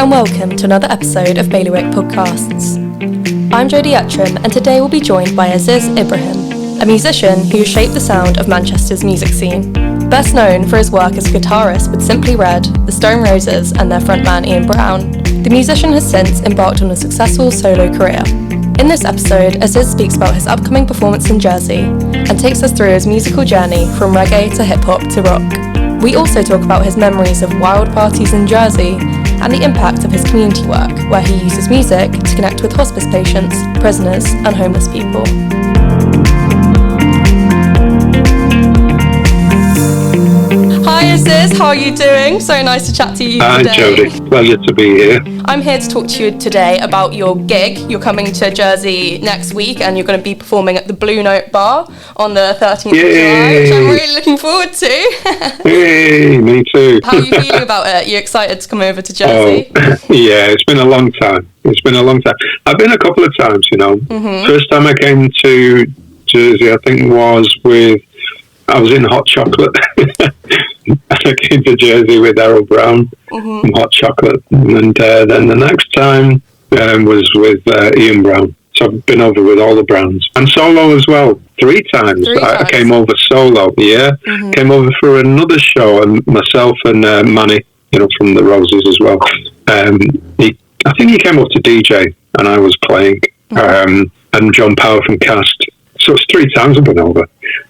and welcome to another episode of Bailiwick Podcasts. I'm Jodie Etrim, and today we'll be joined by Aziz Ibrahim, a musician who shaped the sound of Manchester's music scene. Best known for his work as a guitarist with Simply Red, the Stone Roses and their frontman Ian Brown, the musician has since embarked on a successful solo career. In this episode, Aziz speaks about his upcoming performance in Jersey and takes us through his musical journey from reggae to hip-hop to rock. We also talk about his memories of wild parties in Jersey and the impact of his community work, where he uses music to connect with hospice patients, prisoners and homeless people. Hi Aziz, how are you doing? So nice to chat to you today. Hi Jodie, pleasure to be here. I'm here to talk to you today about your gig. You're coming to Jersey next week and you're going to be performing at the Blue Note Bar on the 13th of July, which I'm really looking forward to. Hey, me too. How are you feeling about it? Are you excited to come over to Jersey? Yeah, it's been a long time. I've been a couple of times, you know. Mm-hmm. First time I came to Jersey, I think I was in Hot Chocolate. I came to Jersey with Errol Brown and Hot Chocolate. And then the next time was with Ian Brown. So I've been over with all the Browns. And solo as well. Three times. I came over solo, yeah. Mm-hmm. Came over for another show, and myself and Manny, you know, from the Roses as well. I think he came up to DJ, and I was playing. And John Power from Cast. So it's 3 times I've been over.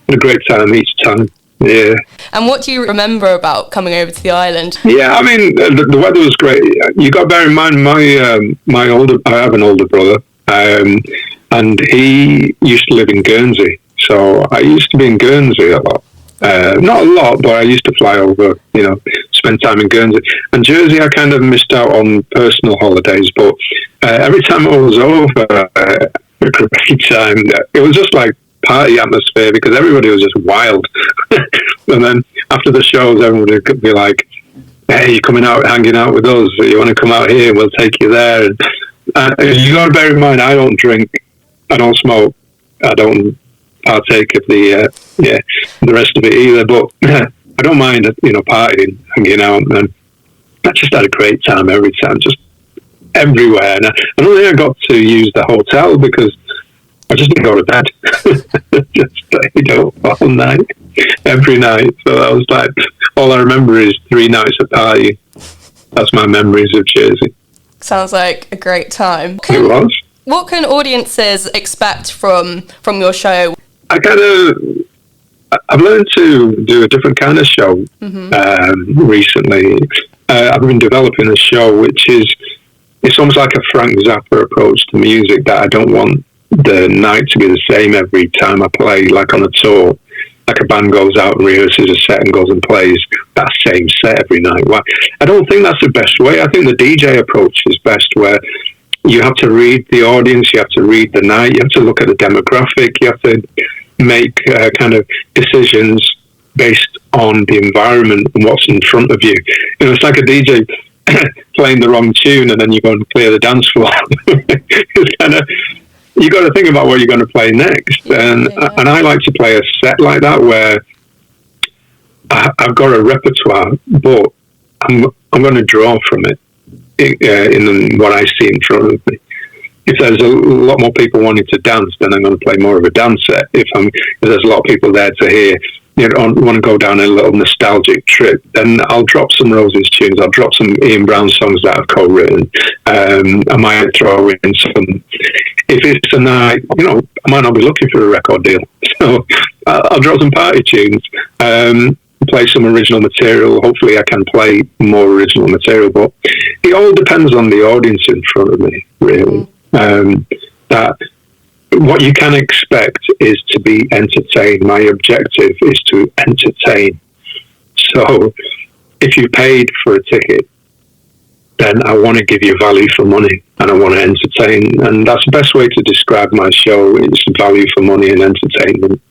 Had a great time each time. Yeah. And what do you remember about coming over to the island? Yeah, I mean, the weather was great. You got to bear in mind, I have an older brother, and he used to live in Guernsey. So I used to be in Guernsey a lot. Not a lot, but I used to fly over, you know, spend time in Guernsey. And Jersey, I kind of missed out on personal holidays, but every time I was over, a great time. It was just like party atmosphere because everybody was just wild. And then after the shows, everybody could be like, "Hey, you're coming out, hanging out with us? You want to come out here? We'll take you there." And you got to bear in mind, I don't drink, I don't smoke, I don't partake of the rest of it either. But I don't mind, you know, partying, hanging out, and I just had a great time every time, just everywhere. And I don't think I got to use the hotel because I just didn't go to bed. Just stayed up all night, every night. So that was like, all I remember is 3 nights of party. That's my memories of Jersey. Sounds like a great time. It was. What can audiences expect from your show? I've learned to do a different kind of show recently. I've been developing a show which is, it's almost like a Frank Zappa approach to music, that I don't want the night to be the same every time I play, like on a tour. Like a band goes out and rehearses a set and goes and plays that same set every night. Why? I don't think that's the best way. I think the DJ approach is best, where you have to read the audience, you have to read the night, you have to look at the demographic, you have to make kind of decisions based on the environment and what's in front of you. You know, it's like a DJ playing the wrong tune and then you go and clear the dance floor. It's kind of, you got to think about what you're going to play next. And I like to play a set like that where I've got a repertoire, but I'm going to draw from it in what I see in front of me. If there's a lot more people wanting to dance, then I'm going to play more of a dance set. If there's a lot of people there to hear, you know, want to go down a little nostalgic trip, then I'll drop some Roses tunes. I'll drop some Ian Brown songs that I've co-written. I might throw in some. If it's a night, you know, I might not be looking for a record deal, so I'll drop some party tunes. Play some original material. Hopefully, I can play more original material, but it all depends on the audience in front of me, really. That what you can expect is to be entertained. My objective is to entertain. So if you paid for a ticket, then I want to give you value for money and I want to entertain. And that's the best way to describe my show, is value for money and entertainment.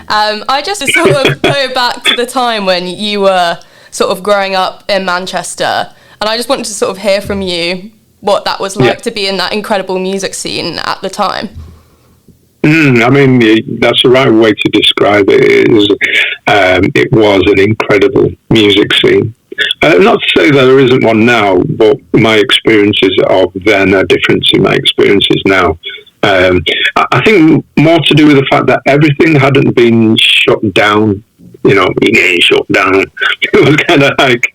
I just sort of go back to the time when you were sort of growing up in Manchester, and I just wanted to sort of hear from you what that was like to be in that incredible music scene at the time. I mean, that's the right way to describe it. It was an incredible music scene. Not to say that there isn't one now, but my experiences of then are different to my experiences now. I think more to do with the fact that everything hadn't been shut down. Shut down. It was kind of like,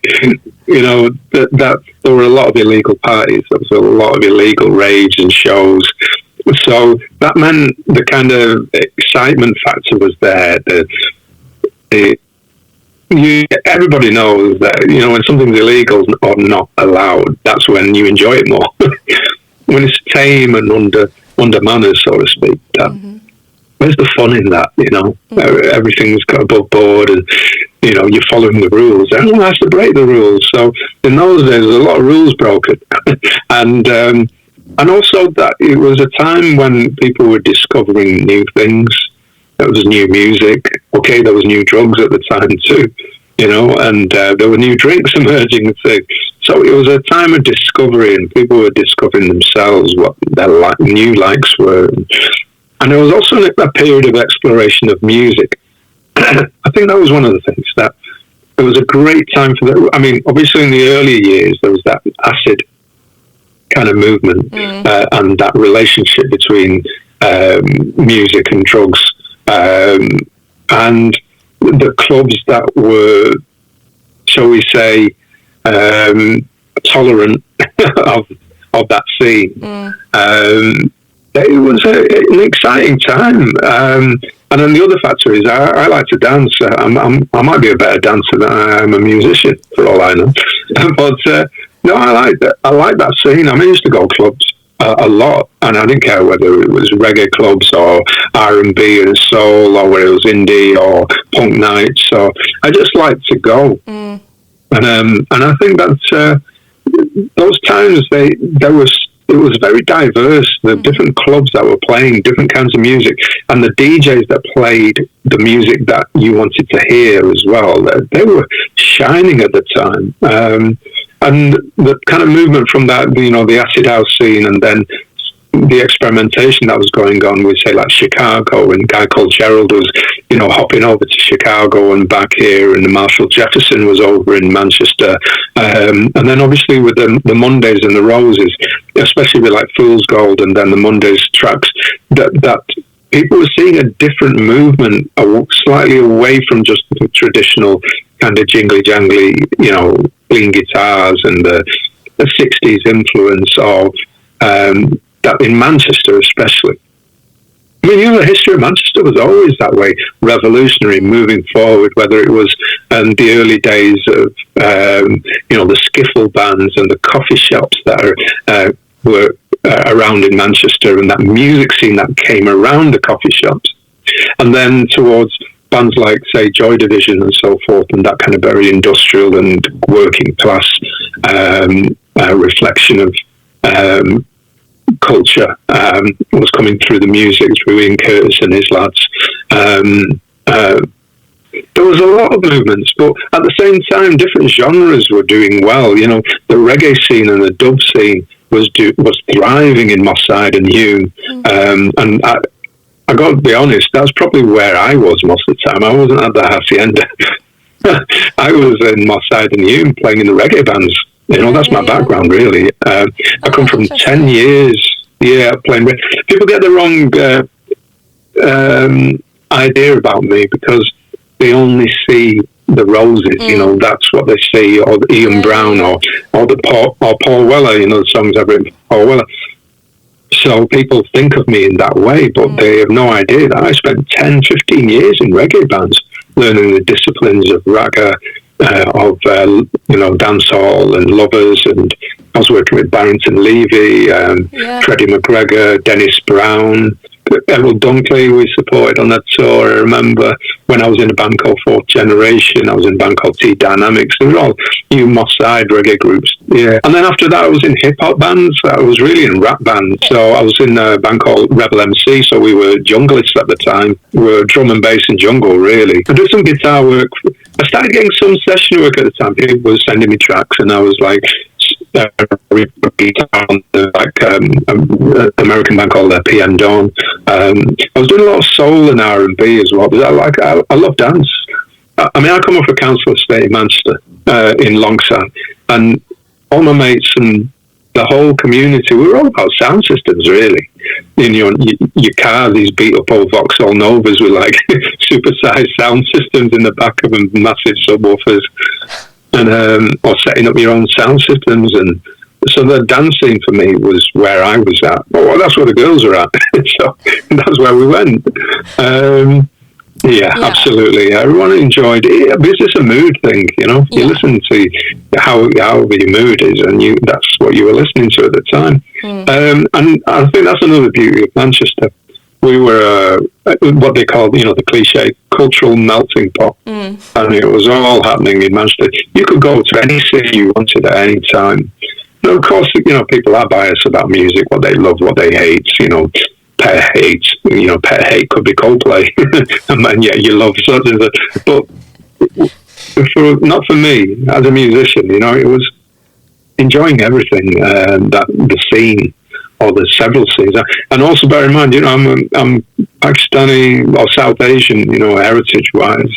that there were a lot of illegal parties. There was a lot of illegal raves and shows. So that meant the kind of excitement factor was there. Everybody knows that, when something's illegal or not allowed, that's when you enjoy it more. When it's tame and under manners, so to speak, where's the fun in that? Everything's got above board, and you're following the rules. Everyone has to break the rules. So in those days, there's a lot of rules broken, and also that it was a time when people were discovering new things. There was new music. Okay, there was new drugs at the time too, and there were new drinks emerging too. So it was a time of discovery, and people were discovering themselves, what their new likes were. And there was also a period of exploration of music. I think that was one of the things that it was a great time for that. I mean, obviously in the early years, there was that acid kind of movement and that relationship between music and drugs. And the clubs that were, shall we say, tolerant of that scene. It was an exciting time. And then the other factor is I like to dance. I might be a better dancer than I am a musician, for all I know. But no, I like that scene. I used to go clubs a lot, and I didn't care whether it was reggae clubs or R&B and soul, or whether it was indie or punk nights. So I just liked to go, and I think that those times it was very diverse. The different clubs that were playing different kinds of music, and the DJs that played the music that you wanted to hear as well. They were shining at the time. And the kind of movement from that, the acid house scene, and then the experimentation that was going on with, say, like Chicago, and a guy called Gerald was, hopping over to Chicago and back here, and Marshall Jefferson was over in Manchester. And then obviously with the Mondays and the Roses, especially with like Fool's Gold and then the Mondays tracks, that people were seeing a different movement, slightly away from just the traditional kind of jingly-jangly, clean guitars and the 60s influence of that in Manchester especially. I mean, the history of Manchester was always that way, revolutionary, moving forward, whether it was the early days of, the skiffle bands and the coffee shops that were around in Manchester, and that music scene that came around the coffee shops. And then towards bands like, say, Joy Division and so forth, and that kind of very industrial and working class reflection of culture was coming through the music, through Ian Curtis and his lads. There was a lot of movements, but at the same time, different genres were doing well. The reggae scene and the dub scene was thriving in Moss Side and Hume. And I got to be honest, that's probably where I was most of the time. I wasn't at the Hacienda. I was in Moss Side and Hume playing in the reggae bands. That's my background, really. I come from 10 years, playing. People get the wrong idea about me because they only see the Roses. That's what they see, or the Ian Brown, or Paul Weller. The songs I've written for Paul Weller. So people think of me in that way, but they have no idea that I spent 10, 15 years in reggae bands, learning the disciplines of ragga, of dancehall and lovers, and I was working with Barrington Levy, Freddie McGregor, Dennis Brown, Errol Dunkley we supported on that tour. I remember when I was in a band called Fourth Generation, I was in a band called T Dynamics. They were all new Moss Side reggae groups. Yeah. And then after that I was in hip-hop bands. I was really in rap bands. So I was in a band called Rebel MC, so we were junglists at the time. We were drum and bass and jungle, really. I did some guitar work. I started getting some session work at the time. People were sending me tracks, and I was like, American band called PM Dawn. I was doing a lot of soul and R&B as well, but I love dance. I mean, I come off a council estate in Manchester, in Longside, and all my mates and the whole community, we were all about sound systems, really. In your car, these beat up old Vauxhall Novas with like supersized sound systems in the back of them, massive subwoofers, and or setting up your own sound systems. And so the dance scene for me was where I was at. Well, that's where the girls are at. So that's where we went. Yeah, absolutely. Everyone enjoyed it. It's just a mood thing, you know. You listen to however your mood is, and that's what you were listening to at the time. And I think that's another beauty of Manchester. We were what they call, you know, the cliche cultural melting pot, and it was all happening in Manchester. You could go to any city you wanted at any time. Now, of course, you know, people are biased about music, what they love, what they hate, you know. Pet hate, you know, pet hate could be Coldplay, and yet you love such as that. But not for me as a musician, you know, it was enjoying everything, that the scene or the several scenes, and also bear in mind, you know, I'm Pakistani or South Asian, you know, heritage wise.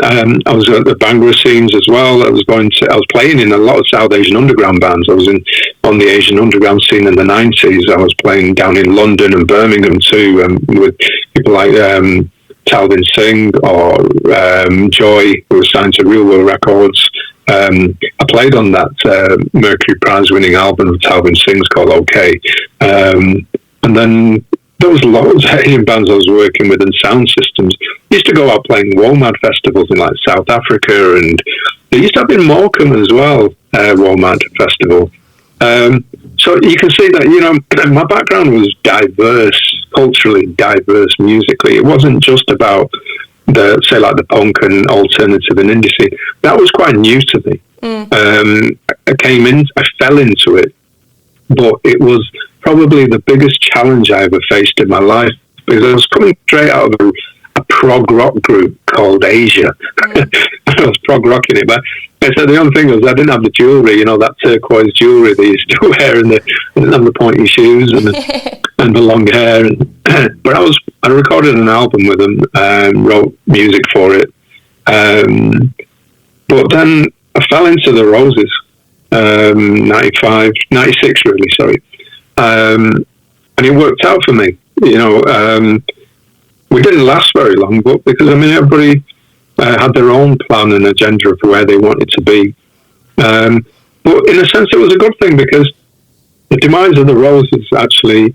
I was at the Bhangra scenes as well. I was playing in a lot of South Asian underground bands. I was on the Asian underground scene in the 90s. I was playing down in London and Birmingham too, with people like Talvin Singh or Joy, who was signed to Real World Records. I played on that Mercury Prize winning album of Talvin Singh's called OK. And then there was loads of Asian bands I was working with and sound systems. I used to go out playing WOMAD festivals in like South Africa, and there used to have in Morecambe as well, WOMAD festival. So you can see that, you know, my background was diverse, culturally diverse musically. It wasn't just about the punk and alternative and indie scene. That was quite new to me. I fell into it, but it was probably the biggest challenge I ever faced in my life, because I was coming straight out of a prog rock group called Asia. I was prog rocking it, but I said the only thing was I didn't have the jewellery, you know, that turquoise jewellery they used to wear, and I didn't have the pointy shoes and the long hair. But I recorded an album with them, wrote music for it. But then I fell into the Roses, 96 really, sorry. And it worked out for me, you know. We didn't last very long, but because, I mean, everybody had their own plan and agenda of where they wanted to be. But in a sense, it was a good thing, because the demise of the Roses actually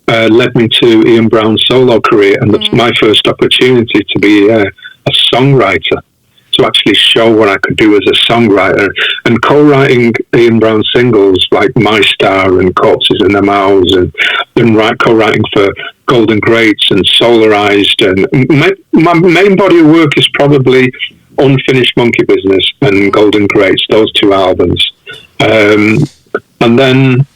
led me to Ian Brown's solo career, and my first opportunity to be a songwriter, to actually show what I could do as a songwriter, and co-writing Ian Brown singles like My Star and Corpses in the Mouths, and co-writing for Golden Greats and Solarized. And my main body of work is probably Unfinished Monkey Business and Golden Greats, those two albums. And then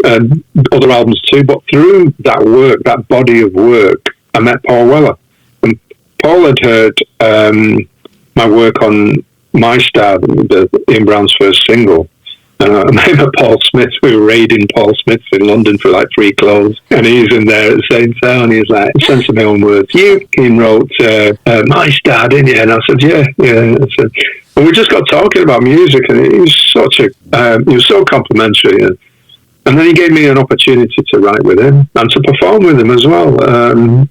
other albums too, but through that work, that body of work, I met Paul Weller. And Paul had heard my work on My Star, the Ian Brown's first single. I met Paul Smith. We were raiding Paul Smith in London for like free clothes, and he's in there at the same time. He's like, sense of my own words. You wrote My Star, didn't you? And I said, yeah. I said, and we just got talking about music, and he was he was so complimentary. And then he gave me an opportunity to write with him and to perform with him as well.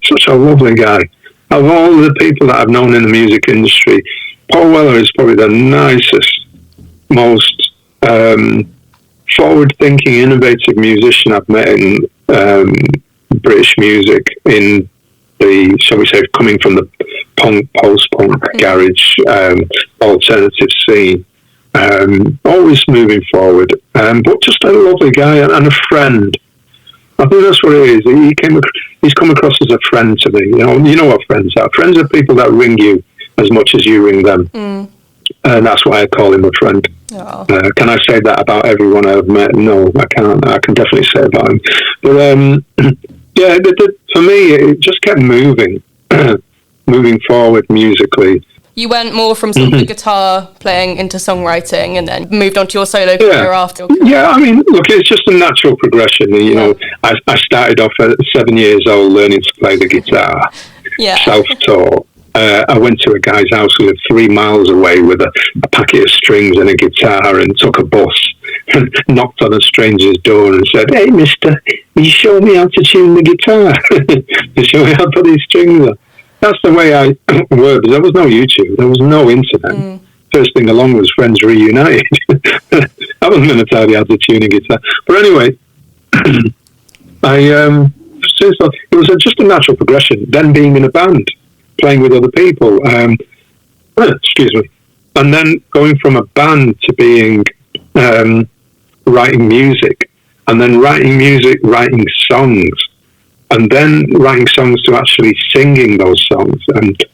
Such a lovely guy. Of all the people that I've known in the music industry, Paul Weller is probably the nicest, most forward-thinking, innovative musician I've met in British music, in the, shall we say, coming from the punk, post-punk, garage, alternative scene. Always moving forward, but just a lovely guy and a friend. I think that's what it is. He's come across as a friend to me. You know what friends are. Friends are people that ring you as much as you ring them. And that's why I call him a friend. Can I say that about everyone I've met? No, I can't. I can definitely say about him. But yeah, for me, it just kept moving, moving forward musically. You went more from sort of the guitar playing into songwriting, and then moved on to your solo career after. Yeah, I mean, look, it's just a natural progression. You know, I started off at 7 years old learning to play the guitar, self-taught. I went to a guy's house who lived 3 miles away with a packet of strings and a guitar, and took a bus and knocked on a stranger's door and said, "Hey, mister, will you show me how to tune the guitar? You show me how to put these strings on?" That's the way I worked. There was no YouTube. There was no internet. First thing along was Friends Reunited. I wasn't going to tell you how to tune a guitar. But anyway, it was just a natural progression. Then being in a band, playing with other people, excuse me, and then going from a band to being writing music, and then writing music, writing songs, and then writing songs to actually singing those songs, and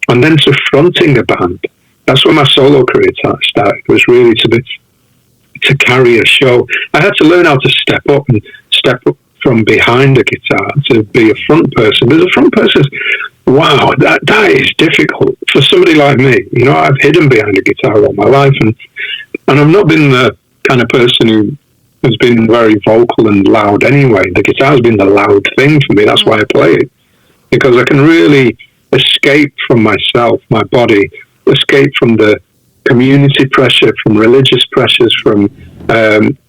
then to fronting a band. That's when my solo career started. Was really to carry a show. I had to learn how to step up from behind a guitar to be a front person. Because a front person, wow, that is difficult for somebody like me. You know, I've hidden behind a guitar all my life, and I've not been the kind of person who has been very vocal and loud anyway. The guitar's been the loud thing for me. That's why I play it, because I can really escape from myself, my body, escape from the community pressure, from religious pressures, from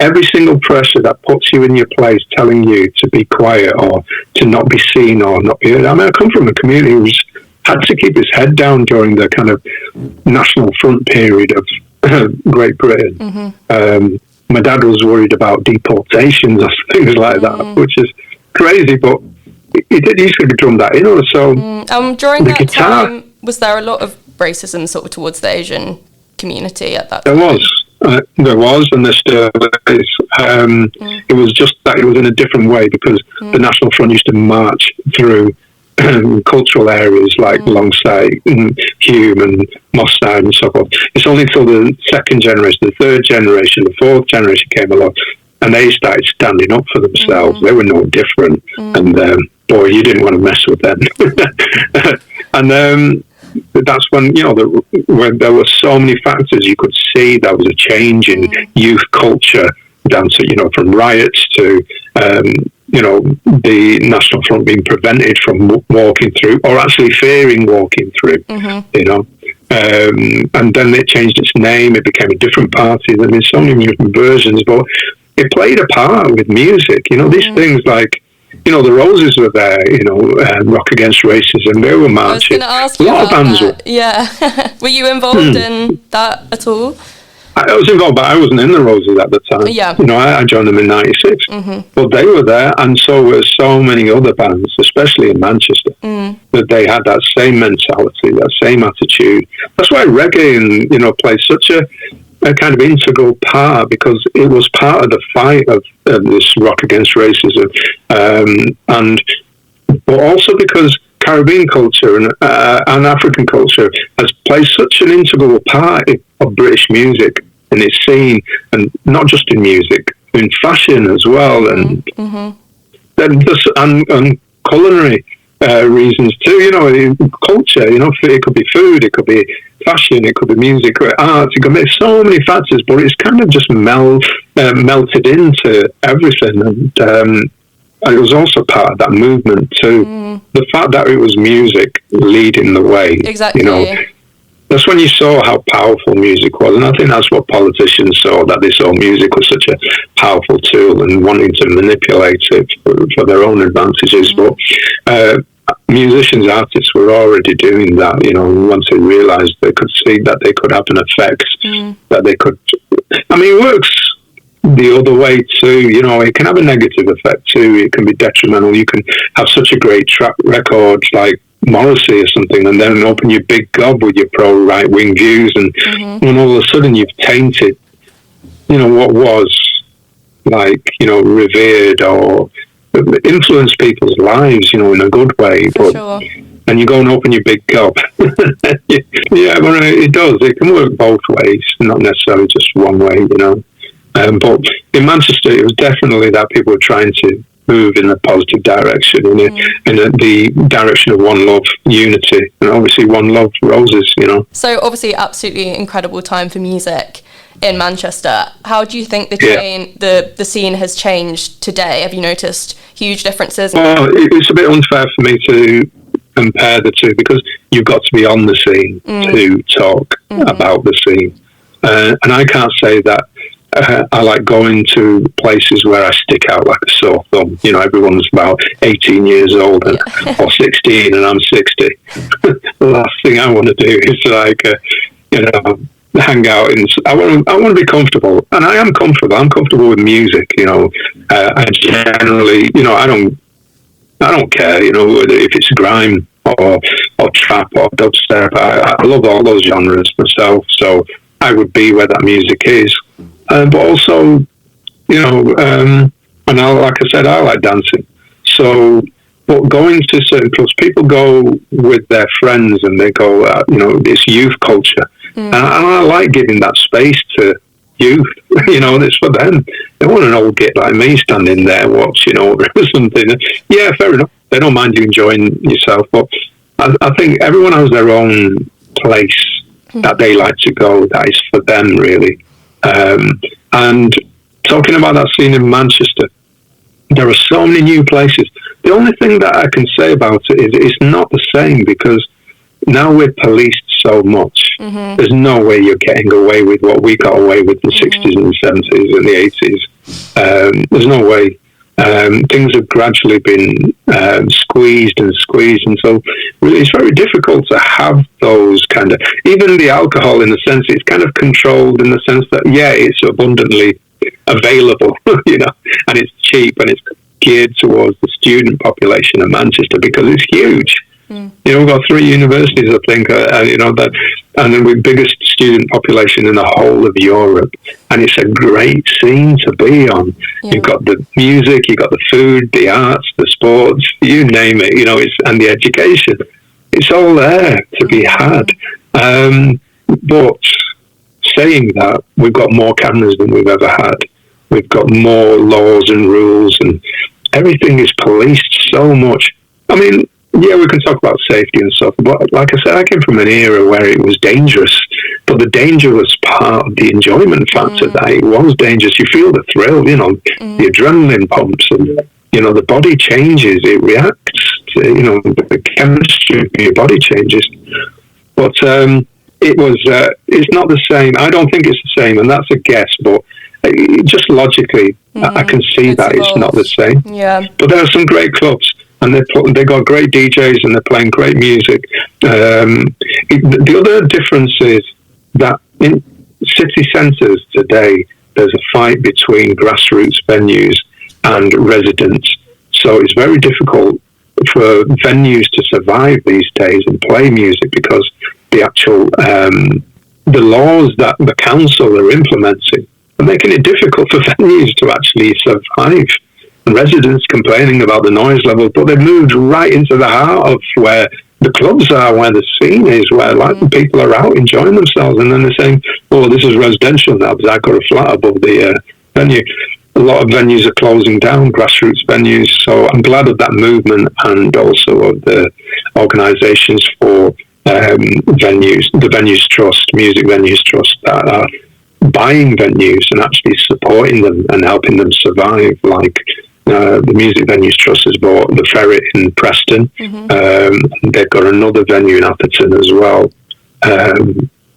every single pressure that puts you in your place, telling you to be quiet or to not be seen or not be. I mean, I come from a community who's had to keep his head down during the kind of National Front period of Great Britain. My dad was worried about deportations or things like that, which is crazy, but he should have drummed that in. So during that time, was there a lot of racism sort of towards the Asian community at that time? There was, and there still is. It was just that it was in a different way, because the National Front used to march through cultural areas like Longsight and Hume and Moss Side and so forth. It's only until the second generation, the third generation, the fourth generation came along, and they started standing up for themselves. They were no different, and boy, you didn't want to mess with them. And that's when, you know, when there were so many factors. You could see there was a change in youth culture, down to, you know, from riots to you know, the National Front being prevented from walking through, or actually fearing walking through, you know. And then it changed its name. It became a different party. There have been so many different versions, but it played a part with music. You know, these things like, you know, the Roses were there, you know, Rock Against Racism, they were marching. I was going to ask you about bands that. Yeah. Were you involved in that at all? I was involved, but I wasn't in the Roses at the time. Yeah. You know, I joined them in 96. But they were there, and so were so many other bands, especially in Manchester, that they had that same mentality, that same attitude. That's why reggae, and, you know, plays such a kind of integral part, because it was part of the fight of this Rock Against Racism, but also because Caribbean culture and African culture has played such an integral part of British music in its scene, and not just in music, in fashion as well, and then and culinary reasons too. You know, culture. You know, it could be food, it could be fashion, it could be music, art. It could be so many factors, but it's kind of just melted into everything, and it was also part of that movement too. The fact that it was music leading the way. Exactly. You know, that's when you saw how powerful music was, and I think that's what politicians saw, that they saw music was such a powerful tool and wanting to manipulate it for their own advantages. But musicians, artists were already doing that, you know, once they realised they could see that they could have an effect, that they could, I mean, it works the other way too, you know, it can have a negative effect too, it can be detrimental. You can have such a great track record like Morrissey or something, and then open your big gob with your pro right wing views, and all of a sudden you've tainted, you know, what was like, you know, revered or influenced people's lives, you know, in a good way. But and you go and open your big gob. Yeah, well, it does. It can work both ways, not necessarily just one way, you know. But in Manchester, it was definitely that people were trying to move in a positive direction, in the direction of one love, unity, and obviously one love, Roses, you know. So obviously, absolutely incredible time for music in Manchester. How do you think the scene has changed today? Have you noticed huge differences? It's a bit unfair for me to compare the two, because you've got to be on the scene to talk about the scene. And I can't say that I like going to places where I stick out like a sore thumb. You know, everyone's about 18 years old or 16, and I'm 60. The last thing I want to do is like, hang out. I want to be comfortable, and I am comfortable. I'm comfortable with music. You know, I generally, I don't care. You know, if it's grime or trap or dubstep. I love all those genres myself. So I would be where that music is. But also, and like I said, I like dancing. So, but going to certain clubs, people go with their friends and they go, it's youth culture. And I like giving that space to youth. It's for them. They want an old git like me standing there watching or something. Yeah, fair enough. They don't mind you enjoying yourself. But I think everyone has their own place that they like to go. That is for them, really. And talking about that scene in Manchester, there are so many new places. The only thing that I can say about it is it's not the same, because now we're policed so much. There's no way you're getting away with what we got away with in the 60s and the 70s and the 80s. There's no way. Things have gradually been squeezed, and so it's very difficult to have those kind of, even the alcohol, in the sense it's kind of controlled, in the sense that it's abundantly available, and it's cheap, and it's geared towards the student population of Manchester, because it's huge. We've got 3 universities, I think, and then we're biggest student population in the whole of Europe, and it's a great scene to be on. You've got the music, you've got the food, the arts, the sports, you name it, and the education. It's all there to be had. But saying that, we've got more cameras than we've ever had. We've got more laws and rules, and everything is policed so much. I mean, yeah, we can talk about safety and stuff, but like I said, I came from an era where it was dangerous, but the danger was part of the enjoyment factor, that it was dangerous. You feel the thrill, the adrenaline pumps, and, the body changes, it reacts to, the chemistry of your body changes. But it's not the same. I don't think it's the same, and that's a guess, but just logically, I can see that it's not the same. Yeah. But there are some great clubs, and they got great DJs, and they're playing great music. The other difference is that in city centres today, there's a fight between grassroots venues and residents. So it's very difficult for venues to survive these days and play music, because the actual the laws that the council are implementing are making it difficult for venues to actually survive. Residents complaining about the noise level, but they've moved right into the heart of where the clubs are, where the scene is, where people are out enjoying themselves, and then they're saying, "Oh, this is residential now because I've got a flat above the venue." A lot of venues are closing down, grassroots venues. So I'm glad of that movement, and also of the organisations for venues, the Venues Trust, Music Venues Trust, that are buying venues and actually supporting them and helping them survive, like. The Music Venues Trust has bought the Ferret in Preston. They've got another venue in Atherton as well.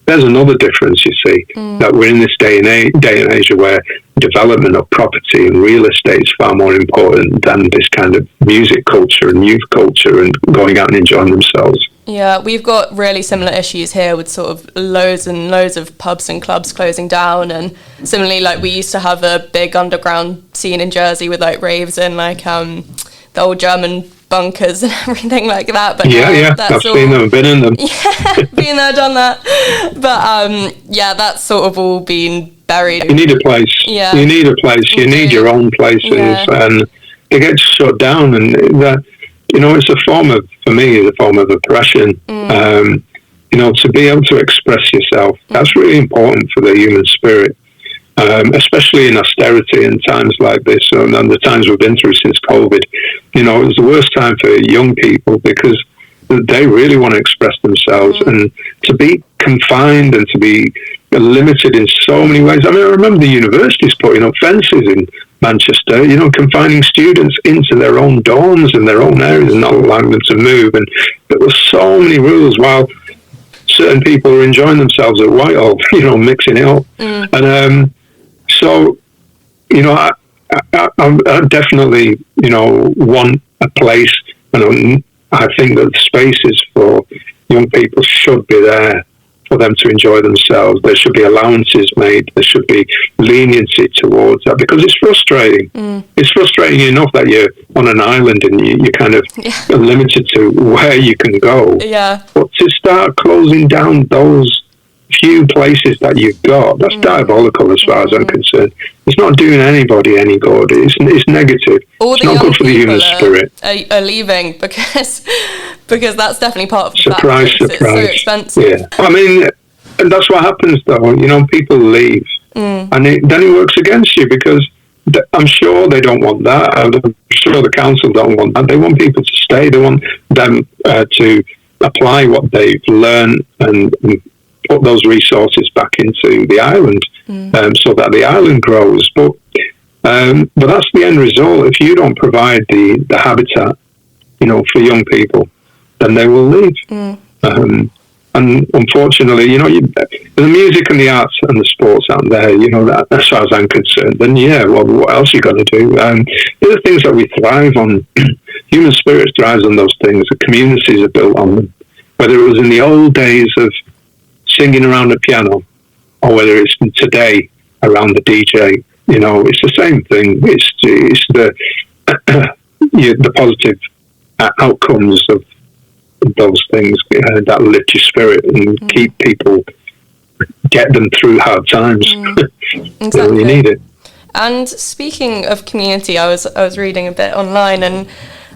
There's another difference, you see, that we're in this day and age where development of property and real estate is far more important than this kind of music culture and youth culture and going out and enjoying themselves. Yeah, we've got really similar issues here with sort of loads and loads of pubs and clubs closing down, and similarly, like, we used to have a big underground scene in Jersey with like raves and like the old German bunkers and everything like that. But I've seen them, been in them. Yeah, been there, done that. But that's sort of all been buried. You need a place. Yeah, you need a place. You need your own places, and they get shut down, and that. It's for me, it's a form of oppression. To be able to express yourself, that's really important for the human spirit, especially in austerity and times like this, and the times we've been through since COVID. It was the worst time for young people, because they really want to express themselves, and to be confined and to be limited in so many ways. I mean, I remember the universities putting up fences in Manchester, confining students into their own dorms and their own areas and not allowing them to move. And there were so many rules while certain people were enjoying themselves at Whitehall, mixing it up. And so, I definitely, want a place, and I think that the spaces for young people should be there for them to enjoy themselves. There should be allowances made. There should be leniency towards that, because it's frustrating. It's frustrating enough that you're on an island and you're kind of limited to where you can go. Yeah. But to start closing down those few places that you've got, that's diabolical as far as I'm concerned. It's not doing anybody any good. It's negative. It's not good for the human spirit. Are leaving because that's definitely part of the surprise. It's so expensive. Yeah, I mean, and that's what happens though. People leave, and then it works against you, because I'm sure they don't want that. I'm sure the council don't want that. They want people to stay. They want them to apply what they've learned and put those resources back into the island, so that the island grows. But that's the end result. If you don't provide the habitat, for young people, then they will leave. And unfortunately, the music and the arts and the sports aren't there, as far as I'm concerned. Then, what else are you going to do? The other things that we thrive on, human spirit thrives on those things. The communities are built on them. Whether it was in the old days of singing around the piano, or whether it's today around the DJ, it's the same thing. It's the positive outcomes of those things that lift your spirit and keep people, get them through hard times. Exactly. You need it. And speaking of community, I was reading a bit online, and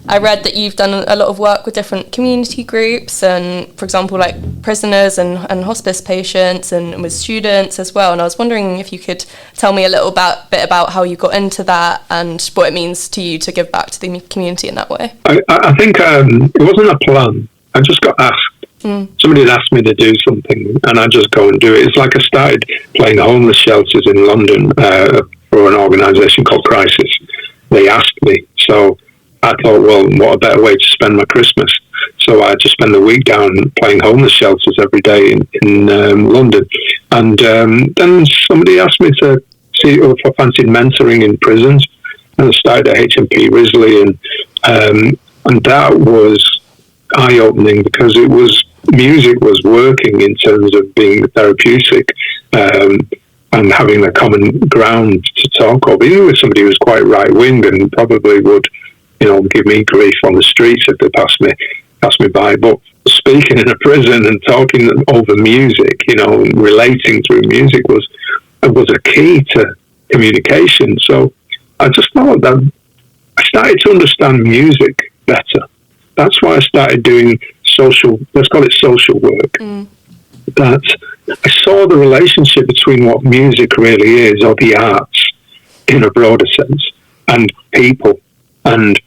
I read that you've done a lot of work with different community groups, and for example, like prisoners and hospice patients, and with students as well. And I was wondering if you could tell me a little bit about how you got into that and what it means to you to give back to the community in that way. I think it wasn't a plan. I just got asked. Somebody had asked me to do something, and I just go and do it. It's like I started playing homeless shelters in London for an organisation called Crisis. They asked me, so I thought, well, what a better way to spend my Christmas. So I just spend the week down playing homeless shelters every day in London. And then somebody asked me to see if I fancied mentoring in prisons. And I started at HMP Risley, and that was eye-opening, because music was working in terms of being therapeutic, and having a common ground to talk of, even with somebody who was quite right-wing and probably would give me grief on the streets if they pass me by. But speaking in a prison and talking over music, relating through music was a key to communication. So I just thought that I started to understand music better. That's why I started doing let's call it social work. That I saw the relationship between what music really is, or the arts in a broader sense, and people. And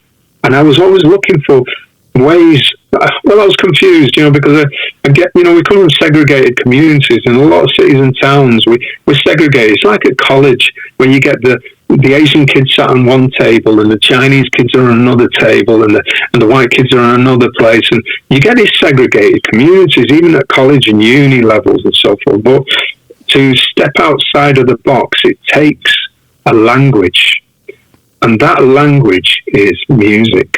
I was always looking for ways. Well, I was confused, because I get, we come from segregated communities, and a lot of cities and towns, we're segregated. It's like at college, where you get the Asian kids sat on one table, and the Chinese kids are on another table, and the white kids are on another place, and you get these segregated communities, even at college and uni levels and so forth. But to step outside of the box, it takes a language. And that language is music,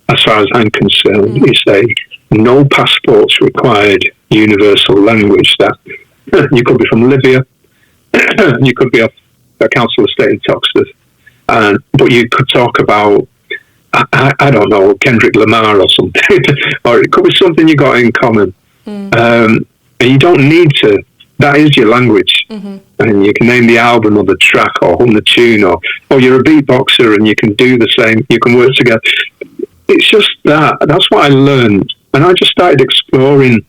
as far as I'm concerned. It's a no passports required universal language that you could be from Libya, you could be a council estate in Toxteth, but you could talk about, I don't know, Kendrick Lamar or something, or it could be something you got in common. And you don't need to. That is your language. And you can name the album or the track or hum the tune, or you're a beatboxer and you can do the same, you can work together. It's just that's what I learned. And I just started exploring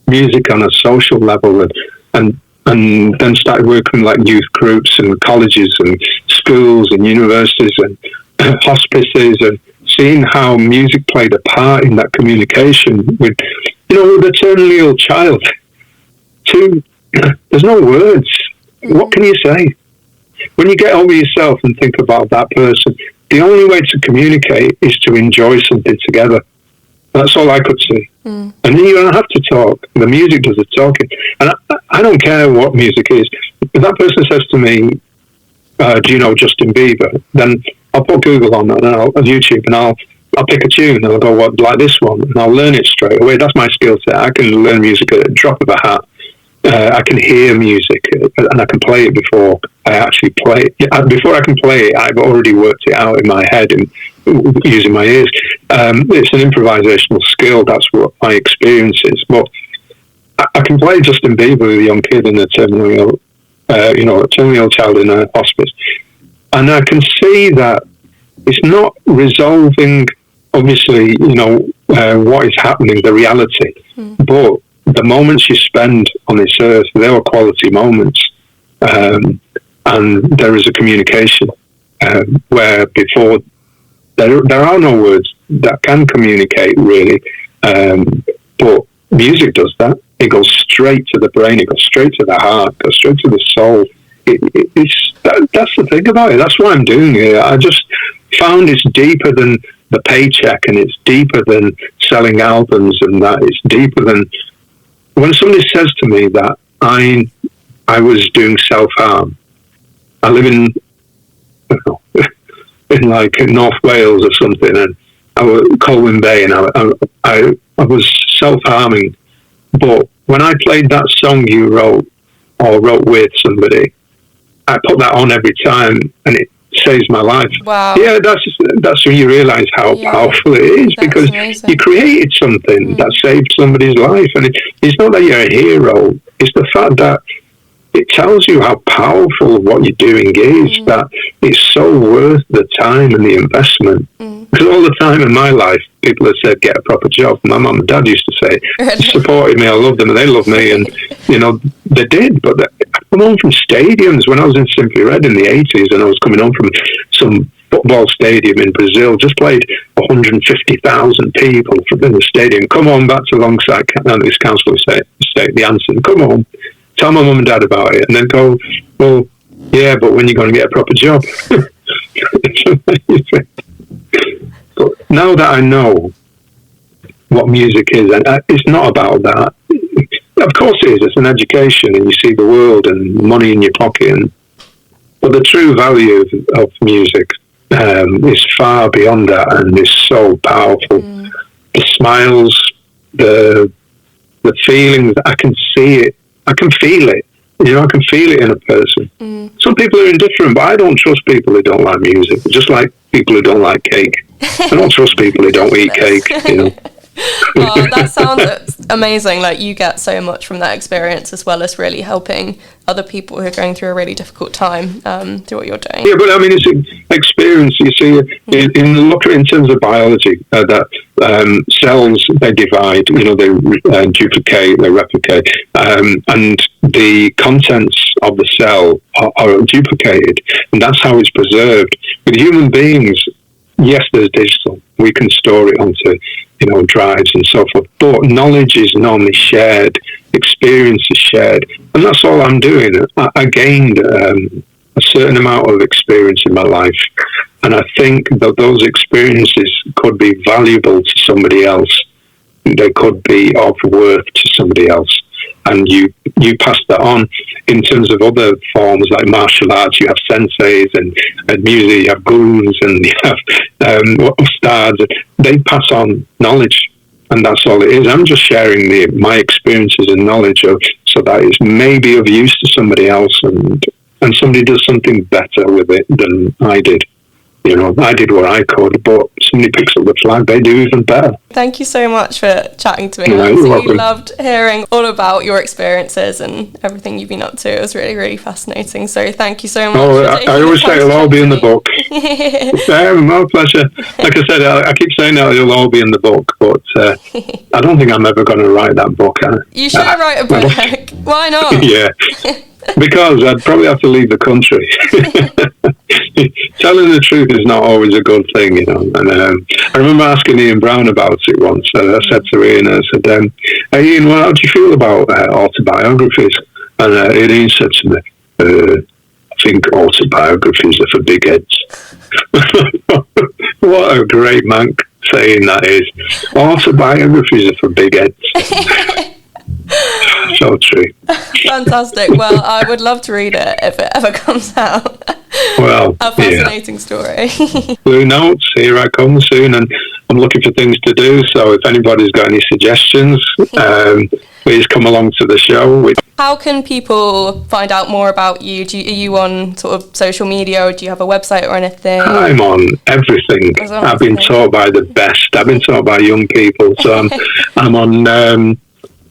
music on a social level, and then started working with like youth groups and colleges and schools and universities and hospices, and seeing how music played a part in that communication with a terminally ill child. There's no words. What can you say? when you get over yourself and think about that person, the only way to communicate is to enjoy something together. That's all I could see. And then you don't have to talk. The music does the talking. And I don't care what music is. If that person says to me, do you know Justin Bieber? Then I'll put Google on and I'll YouTube, and I'll pick a tune and I'll go, what, like this one, and I'll learn it straight away. That's my skill set. I can learn music at a drop of a hat. I can hear music and I can play it before I actually play it. Before I can play it, I've already worked it out in my head and using my ears. It's an improvisational skill. That's what my experience is. But I can play Justin Bieber with a young kid in a terminally ill child in a hospice, and I can see that it's not resolving, obviously, what is happening, the reality, but the moments you spend on this earth, they are quality moments, and there is a communication where before there are no words that can communicate really, but music does that. It goes straight to the brain, it goes straight to the heart, it goes straight to the soul. That's the thing about it. That's why I'm doing it. I just found it's deeper than the paycheck, and it's deeper than selling albums, and that it's deeper than when somebody says to me that I was doing self-harm. I live in like North Wales or something, and I was Colwyn Bay, and I was self-harming. But when I played that song you wrote or wrote with somebody, I put that on every time, and it saves my life. Wow. Yeah, that's when you realise how powerful it is, because amazing. You created something that saved somebody's life, and it's not that you're a hero. It's the fact that it tells you how powerful what you're doing is, that it's so worth the time and the investment. Because all the time in my life, people have said, get a proper job. My mum and dad used to say, they supported me, I loved them, and they loved me, and, they did. But I come home from stadiums when I was in Simply Red in the 80s, and I was coming home from some football stadium in Brazil, just played 150,000 people in the stadium. Come on back to Longside, this council estate, the Anson, come home. Tell my mum and dad about it, and then go, well, yeah, but when you're going to get a proper job? But now that I know what music is, and it's not about that. Of course it is. It's an education, and you see the world and money in your pocket. But the true value of music is far beyond that, and is so powerful. The smiles, the feelings, I can see it. I can feel it. I can feel it in a person. Some people are indifferent, but I don't trust people who don't like music. Just like people who don't like cake. I don't trust people who don't eat cake. Oh, that sounds amazing. Like, you get so much from that experience, as well as really helping other people who are going through a really difficult time through what you're doing. Yeah, but I mean, it's an experience. You see, in terms of biology, that cells, they divide, they duplicate, they replicate, and the contents of the cell are duplicated, and that's how it's preserved. With human beings, yes, there's digital. We can store it onto, drives and so forth. But knowledge is normally shared, experience is shared, and that's all I'm doing. I gained a certain amount of experience in my life, and I think that those experiences could be valuable to somebody else. They could be of worth to somebody else, and you pass that on. In terms of other forms like martial arts, you have senseis, and music, you have gurus, and you have ustads. They pass on knowledge, and that's all it is. I'm just sharing my experiences and knowledge so that it's maybe of use to somebody else, and somebody does something better with it than I did. I did what I could, but somebody picks up the flag, they do even better. Thank you so much for chatting to me. I absolutely loved hearing all about your experiences and everything you've been up to. It was really, really fascinating. So thank you so much. I always say it'll all be in the book. My pleasure. Like I said, I keep saying that it'll all be in the book, but I don't think I'm ever going to write that book. You should write a book. Why not? Yeah. Because I'd probably have to leave the country. Telling the truth is not always a good thing, And I remember asking Ian Brown about it once. I said to Ian, hey Ian, how do you feel about autobiographies? And Ian said to me, I think autobiographies are for big heads. What a great man saying that is. Autobiographies are for big heads. So true. Fantastic. Well, I would love to read it if it ever comes out. Well, a fascinating story. Blue Notes, here I come soon, and I'm looking for things to do. So if anybody's got any suggestions, please come along to the show. How can people find out more about you? Are you on sort of social media, or do you have a website or anything? I'm on everything. I've been taught by the best. I've been taught by young people. So I'm on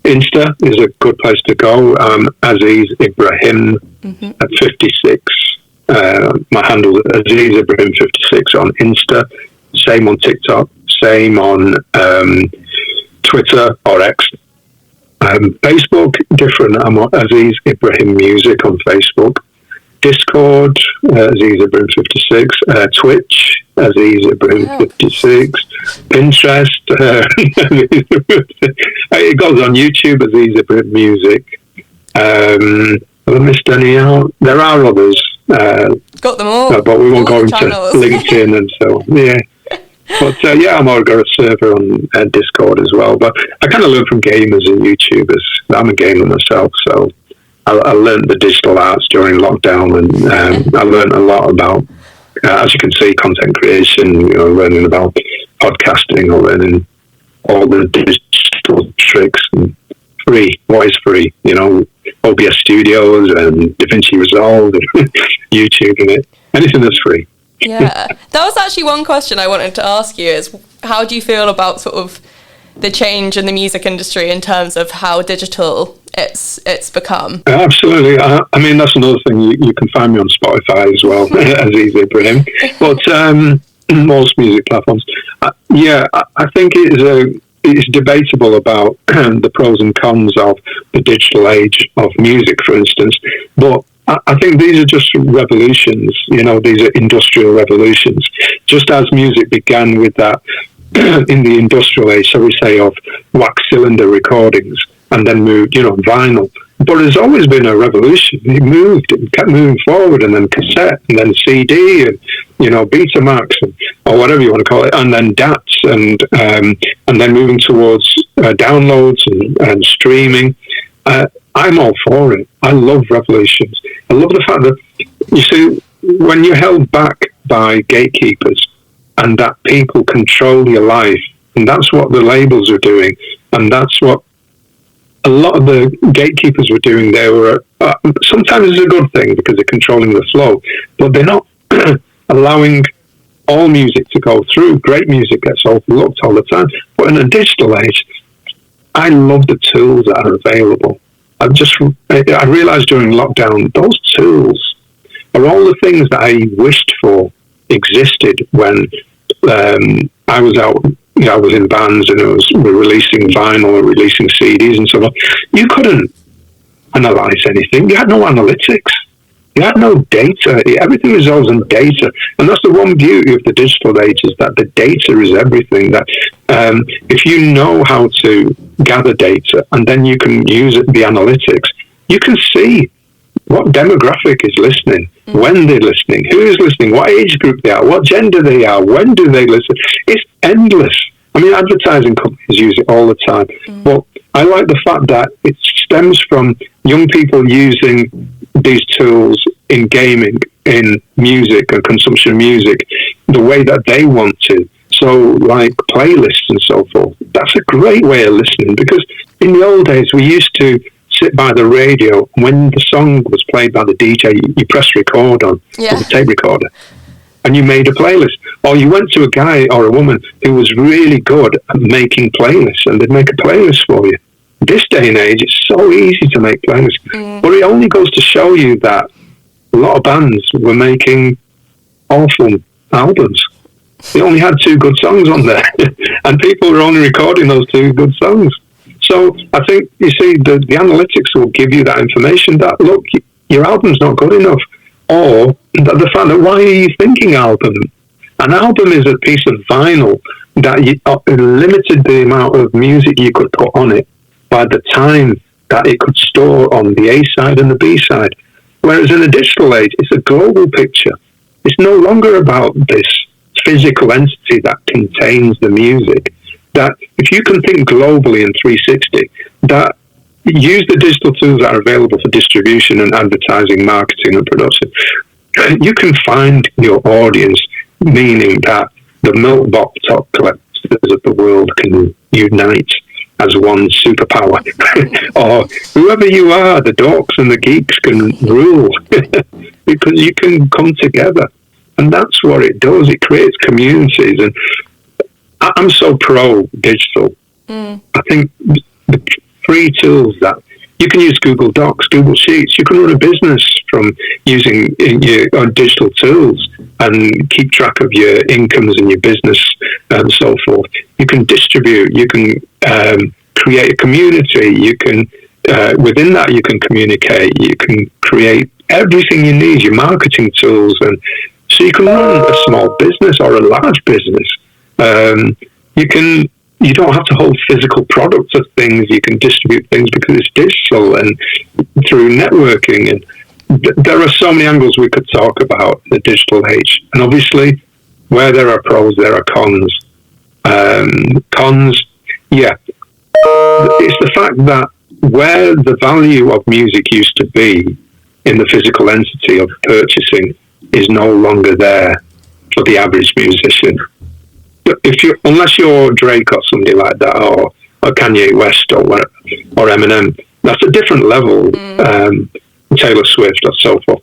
Insta is a good place to go. Aziz Ibrahim at 56. My handle is Aziz Ibrahim 56 on Insta. Same on TikTok. Same on Twitter or X. Facebook, different. I'm on Aziz Ibrahim Music on Facebook. Discord, Aziz Ibrahim 56. Twitch, Aziz Ibrahim 56. Pinterest, it goes on YouTube, Aziz Ibrahim Music. Have I missed any out? There are others. Got them all. But we won't go into LinkedIn and so on. Yeah. But I'm got a server on Discord as well. But I kind of learn from gamers and YouTubers. I'm a gamer myself, so I learned the digital arts during lockdown, and I learned a lot about, as you can see, content creation. Learning about podcasting, or learning all the digital tricks. And free, what is free? OBS Studios and DaVinci Resolve, and YouTube, and it. Anything that's free. Yeah, that was actually one question I wanted to ask you, is how do you feel about sort of the change in the music industry in terms of how digital it's become? Absolutely. I mean, that's another thing. You can find me on Spotify as well, Aziz Ibrahim, but most music platforms. I think it's debatable about the pros and cons of the digital age of music, for instance, but I think these are just revolutions, these are industrial revolutions. Just as music began with that in the industrial age, so we say, of wax cylinder recordings, and then moved, vinyl. But there's always been a revolution. It kept moving forward, and then cassette, and then CD, and Betamax, or whatever you want to call it, and then DATs, and then moving towards downloads and streaming. I'm all for it. I love revolutions. I love the fact that, you see, when you're held back by gatekeepers and that people control your life, and that's what the labels are doing, and that's what a lot of the gatekeepers were doing. They were, sometimes it's a good thing because they're controlling the flow, but they're not allowing all music to go through. Great music gets overlooked all the time. But in a digital age, I love the tools that are available. I realised during lockdown, those tools are all the things that I wished for existed when I was out. I was in bands and we're releasing vinyl or releasing CDs and so on. You couldn't analyse anything. You had no analytics. You had no data. Everything resolves in data. And that's the one beauty of the digital age, is that the data is everything. That if you know how to gather data and then you can use the analytics, you can see what demographic is listening, when they're listening, who is listening, what age group they are, what gender they are, when do they listen. It's endless. I mean, advertising companies use it all the time. But I like the fact that it stems from young people using these tools in gaming, in music and consumption of music, the way that they want to. So like playlists and so forth, that's a great way of listening, because in the old days we used to sit by the radio. When the song was played by the DJ, you press record on the tape recorder and you made a playlist. Or you went to a guy or a woman who was really good at making playlists, and they'd make a playlist for you. This day and age, it's so easy to make playlists. But it only goes to show you that a lot of bands were making awful albums. They only had 2 good songs on there, and people were only recording those 2 good songs. So I think, you see, the analytics will give you that information that, look, your album's not good enough. Or the fact that, why are you thinking album? An album is a piece of vinyl that limited the amount of music you could put on it by the time that it could store on the A side and the B side. Whereas in the digital age, it's a global picture. It's no longer about this physical entity that contains the music. That if you can think globally in 360, that use the digital tools that are available for distribution and advertising, marketing and production, you can find your audience, meaning that the milk box top collectors of the world can unite as one superpower. Or whoever you are, the dorks and the geeks can rule because you can come together. And that's what it does. It creates communities. And I'm so pro digital. I think the free tools that you can use, Google Docs, Google Sheets, you can run a business from using your digital tools and keep track of your incomes and your business and so forth. You can distribute, you can create a community, you can within that you can communicate, you can create everything you need, your marketing tools, and so you can run a small business or a large business. You don't have to hold physical products of things. You can distribute things because it's digital and through networking. And there are so many angles we could talk about in the digital age. And obviously, where there are pros, there are cons. Cons, yeah. It's the fact that where the value of music used to be in the physical entity of purchasing is no longer there for the average musician. Unless you're Drake or somebody like that, or Kanye West or Eminem, that's a different level. Taylor Swift or so forth.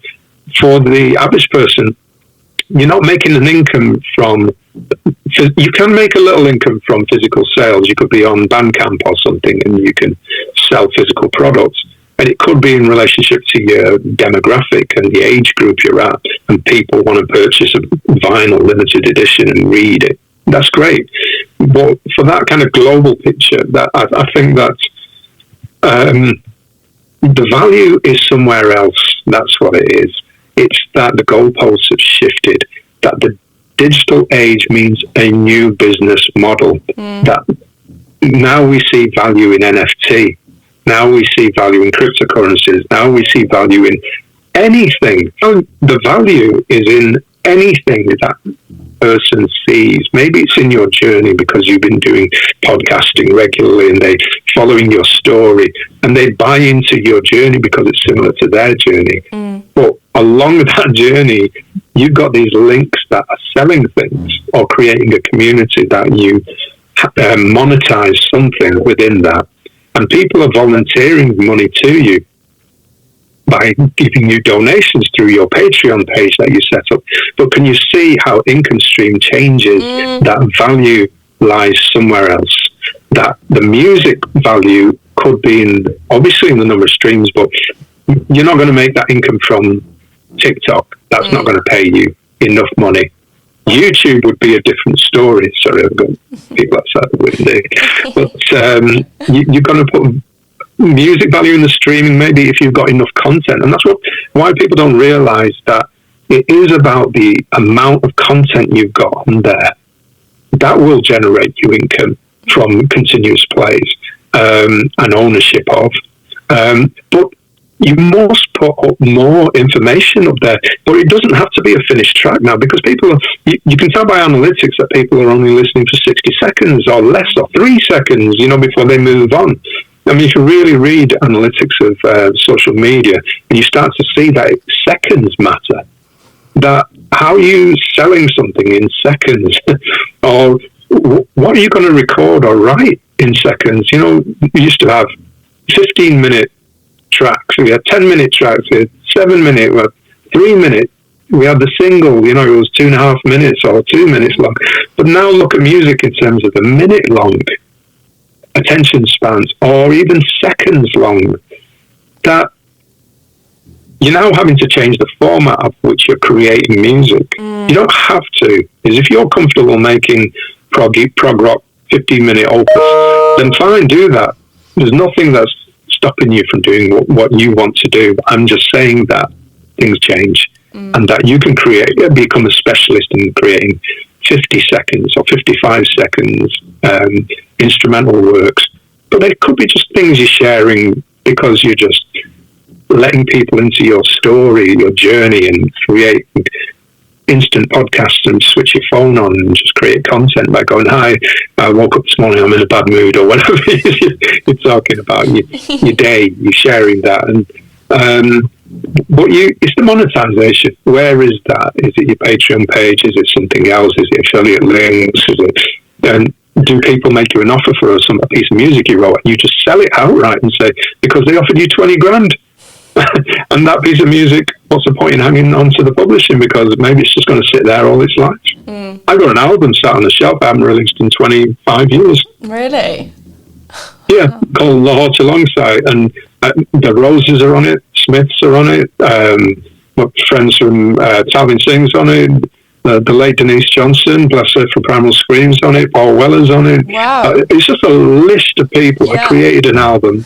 For the average person, you're not making an income from. You can make a little income from physical sales. You could be on Bandcamp or something, and you can sell physical products. And it could be in relationship to your demographic and the age group you're at, and people want to purchase a vinyl limited edition and read it. That's great, but for that kind of global picture, that I think that the value is somewhere else. That's what it is. It's that the goalposts have shifted. That the digital age means a new business model. That now we see value in NFT. Now we see value in cryptocurrencies. Now we see value in anything. The value is in anything that person sees. Maybe it's in your journey because you've been doing podcasting regularly and they following your story and they buy into your journey because it's similar to their journey. But along that journey, you've got these links that are selling things or creating a community that you monetize something within that. And people are volunteering money to you by giving you donations through your Patreon page that you set up. But can you see how income stream changes? That value lies somewhere else. That the music value could be obviously in the number of streams, but you're not going to make that income from TikTok. That's not going to pay you enough money. YouTube would be a different story. Sorry, I've got people outside the window. But you're going to put music value in the streaming, maybe if you've got enough content. And that's why people don't realize that it is about the amount of content you've got on there. That will generate you income from continuous plays and ownership of. But you must put up more information up there. But it doesn't have to be a finished track now, because you can tell by analytics that people are only listening for 60 seconds or less, or 3 seconds, before they move on. I mean, if you really read analytics of social media, and you start to see that seconds matter, that how are you selling something in seconds? Or what are you going to record or write in seconds? We used to have 15-minute tracks, we had 10-minute tracks, we had 7-minute, 3-minute. We had the single, it was 2.5 minutes or 2 minutes long. But now look at music in terms of a minute long attention spans, or even seconds long, that you're now having to change the format of which you're creating music. You don't have to, because if you're comfortable making prog rock 15-minute opus, then fine, do that. There's nothing that's stopping you from doing what you want to do. I'm just saying that things change, and that you can become a specialist in creating 50 seconds or 55 seconds instrumental works. But they could be just things you're sharing because you're just letting people into your story, your journey, and create instant podcasts and switch your phone on and just create content by going, hi, I woke up this morning, I'm in a bad mood, or whatever you're talking about, your day, you're sharing that. And but it's the monetization. Where is that? Is it your Patreon page? Is it something else? Is it affiliate links? Is it, and do people make you an offer for a piece of music you wrote, and you just sell it outright and say, because they offered you 20 grand? And that piece of music, what's the point in hanging on to the publishing? Because maybe it's just going to sit there all its life. I got an album sat on the shelf I haven't released in 25 years. Really? Yeah, called The Heart Alongside, and the Roses are on it, Smiths are on it, my friends from Talvin Sings on it, the late Denise Johnson, bless her, for Primal Screams on it, Paul Weller's on it. Wow. It's just a list of people. Yeah. I created an album.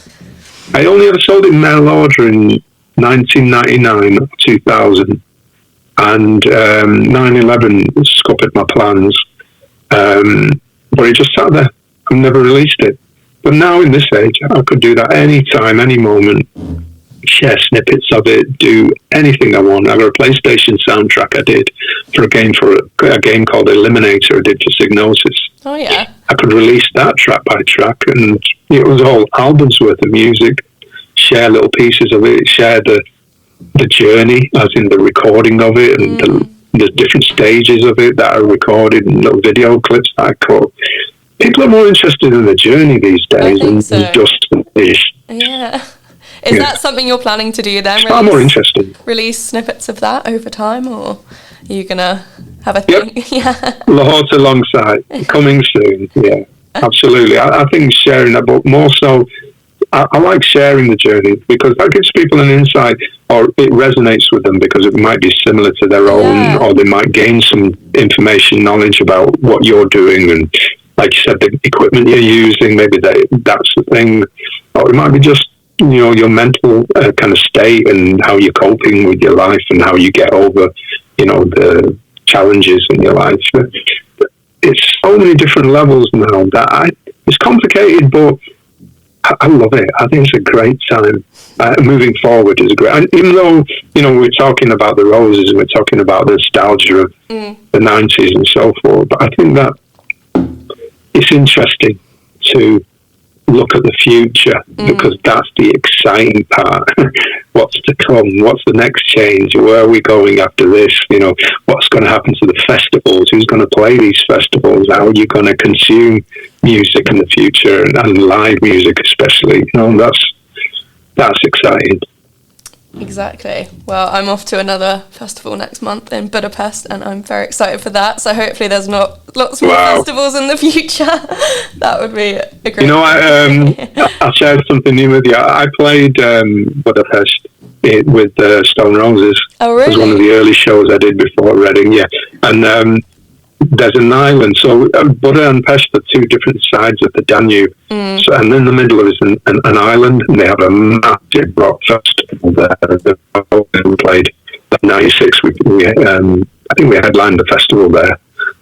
I only ever sold it in mail order in 1999 or 2000, and 9/11 scuppered my plans. But it just sat there. I've never released it. But now in this age, I could do that any time, any moment, share snippets of it, do anything I want. I got a PlayStation soundtrack I did for a game called Eliminator I did for Psygnosis. Oh, yeah. I could release that track by track, and it was all albums worth of music, share little pieces of it, share the journey, as in the recording of it, and the different stages of it that are recorded, and little video clips that I caught. People are more interested in the journey these days than just the finish. Yeah. Is that something you're planning to do then? It's far more interesting. Release snippets of that over time, or are you going to have a thing? Yep. Yeah. The Heart Alongside, coming soon. Yeah, absolutely. I think sharing that, but more so, I like sharing the journey because that gives people an insight, or it resonates with them because it might be similar to their own, or they might gain some information, knowledge about what you're doing, and like you said, the equipment you're using, maybe that's the thing, or it might be just, your mental kind of state and how you're coping with your life and how you get over, the challenges in your life. It's so many different levels now that it's complicated, but I love it. I think it's a great time. Moving forward is great. And even though, we're talking about the Roses and we're talking about the nostalgia of the 90s and so forth, but I think that it's interesting to look at the future because that's the exciting part. What's to come? What's the next change? Where are we going after this? What's going to happen to the festivals? Who's going to play these festivals? How are you going to consume music in the future and live music especially? That's exciting. Exactly. Well, I'm off to another festival next month in Budapest, and I'm very excited for that. So hopefully there's not lots more festivals in the future. That would be a great I'll share something new with you. I played Budapest with Stone Roses. Oh, really? It was one of the early shows I did before Reading, yeah. And there's an island. So Buda and Pest are two different sides of the Danube. So, and in the middle is an island, and they have a massive rock festival there. We played in '96. I think we headlined the festival there.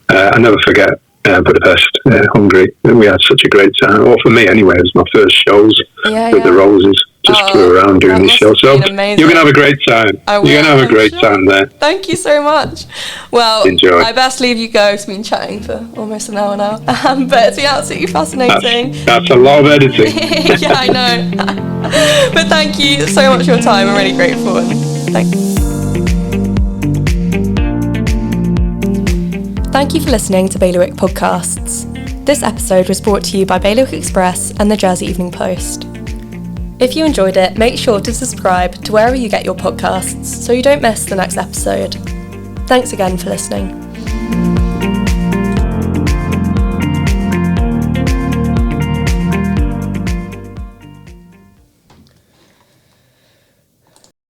I never forget Budapest, Hungary. We had such a great time. Well, for me anyway, it was my first shows with the Roses. Just flew around doing this show. So you're going to have a great time. You're going to have a great time there. Thank you so much. Well, enjoy. I best leave you go. It's been chatting for almost an hour now. But it's been absolutely fascinating. That's a lot of editing. Yeah, I know. But thank you so much for your time. I'm really grateful. Thanks. Thank you for listening to Bailiwick Podcasts. This episode was brought to you by Bailiwick Express and the Jersey Evening Post. If you enjoyed it, make sure to subscribe to wherever you get your podcasts so you don't miss the next episode. Thanks again for listening.